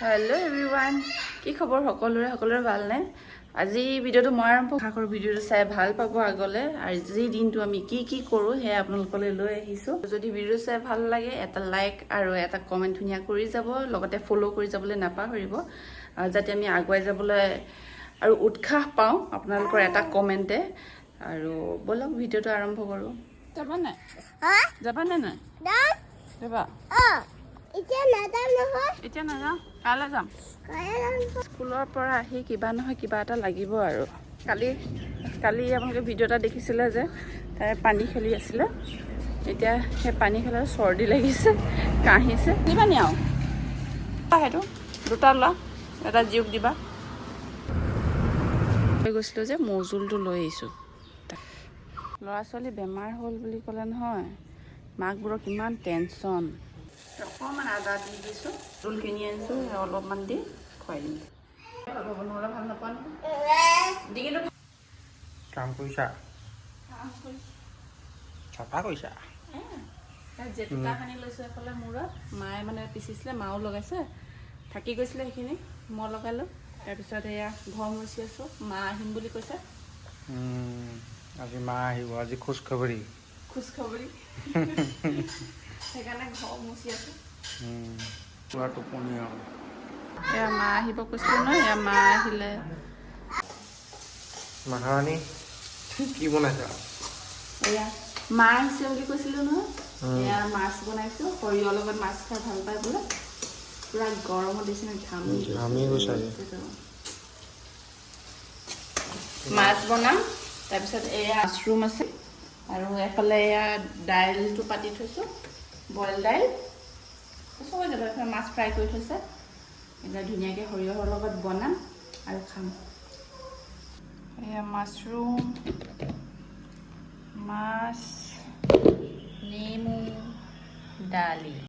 Hello' everyone, কি খবৰ সকলোৰে ভালনে? আজি ভিডিঅ'টো মই আৰম্ভ কৰোঁ। ভিডিঅ'টো চাই ভাল পাব আগলৈ, আৰু যি দিনটো আমি কি কৰোঁ সেয়া আপোনালোকলৈ লৈ আহিছোঁ। যদি ভিডিঅ' চাই ভাল লাগে এটা লাইক আৰু এটা কমেণ্ট ধুনীয়া কৰি যাব, লগতে ফ'ল' কৰি যাবলৈ নাপাহৰিব, যাতে আমি আগুৱাই যাবলৈ আৰু উৎসাহ পাওঁ আপোনালোকৰ এটা কমেণ্টে। আৰু ব'লক ভিডিঅ'টো আৰম্ভ কৰোঁ। যাবা নাই? যাবা? এতিয়া নাযাওঁ, কাইলৈ যাম। স্কুলৰ পৰা আহি কিবা নহয় কিবা এটা লাগিব আৰু। কালি আপোনালোকে ভিডিঅ' এটা দেখিছিলে যে তাই পানী খেলি আছিলে। এতিয়া সেই পানী খেলাৰ চৰ্দি লাগিছে, কাঢ়িছে। দিবা নি আৰু সেইটো দুটা লোৱা, এটা জিওক দিবা। লৈ গৈছিলোঁ যে মৌজোলটো লৈ আহিছোঁ। ল'ৰা ছোৱালী বেমাৰ হ'ল বুলি ক'লে নহয়, মাকবোৰৰ কিমান টেনশ্যন। অকণমান আদা দি দিছোঁ, জোল কিনি আনিছোঁ, অলপমান দি খুৱাই দিম। নহ'লে ভাল নাপোৱা নহয়। কাম কৰিছা? চাফা কৰিছা? জেতুকা সানি লৈছোঁ এফালে মূৰত, মায়ে মানে পিচিছিলে, মাও লগাইছে, থাকি গৈছিলে সেইখিনি মই লগালোঁ। তাৰপিছত এয়া ঘৰ মুচি আছোঁ, মা আহিম বুলি কৈছে। আজি মা আহিব, আজি খোজখবৰি সেইকাৰণে ঘৰ মুচি আছোঁ। পুৰা টোপনি আৰু। এয়া মা আহিব কৈছিলোঁ নহয়, এয়া মা আহিলে। মাহাৰাণী কি বনাইছা? এয়া মা আহিছে বুলি কৈছিলোঁ নহয়, এয়া মাছ বনাইছোঁ। সৰিয়হৰ লগত মাছ খাই ভাল পায় বোলে। পুৰা গৰমত দিছে ঘামি গৈছে। মাছ বনাম, তাৰপিছত এয়া মাছৰুম আছে, আৰু এফালে এয়া দাইলটো পাতি থৈছোঁ, বইল দাইল চব হৈ যাব। এফালে মাছ ফ্ৰাই কৰি থৈছে, এতিয়া ধুনীয়াকৈ সৰিয়হৰ লগত বনাম আৰু খাম। এয়া মাছৰুম, মাছ, নেমু, দালি।